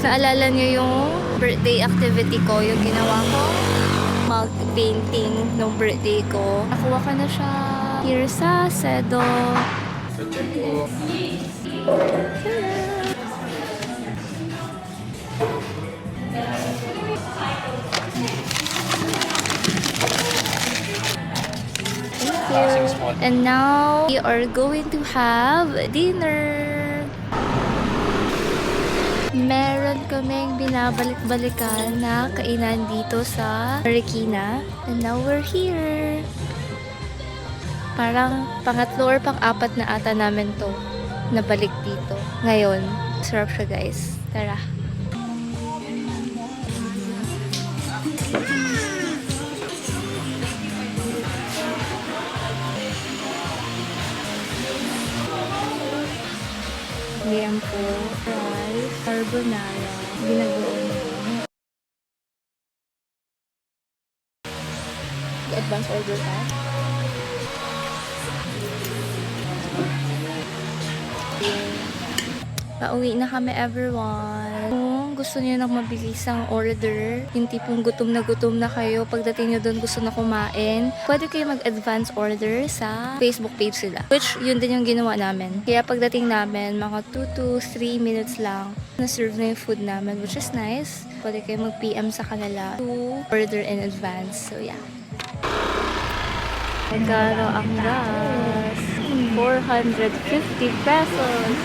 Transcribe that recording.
Naalala niyo yung birthday activity ko, yung ginawa ko? Multi-painting nung birthday ko. Nakuha ko na siya here sa Sedo. Check ko. Thank you. And now, we are going to have dinner. Meron kaming binabalik-balikan na kainan dito sa Marikina. And now we're here. Parang pangatlo or pang-apat na ata namin to nabalik dito. Ngayon, sarap siya guys. Tara. Ayan po, rice, carbonara, ginagawa mo. I-advance order ka? Pauwi na kami everyone. Kung gusto niyo ng mabilisang order, yung tipong gutom na kayo, pagdating niyo doon gusto na kumain, pwede kayo mag-advance order sa Facebook page sila. Which, yun din yung ginawa namin. Kaya pagdating namin, mga 2 to 3 minutes lang, na-serve na yung food namin, which is nice. Pwede kayo mag-PM sa kanila to order in advance. So, yeah. Magkano ang gas? 450 pesos.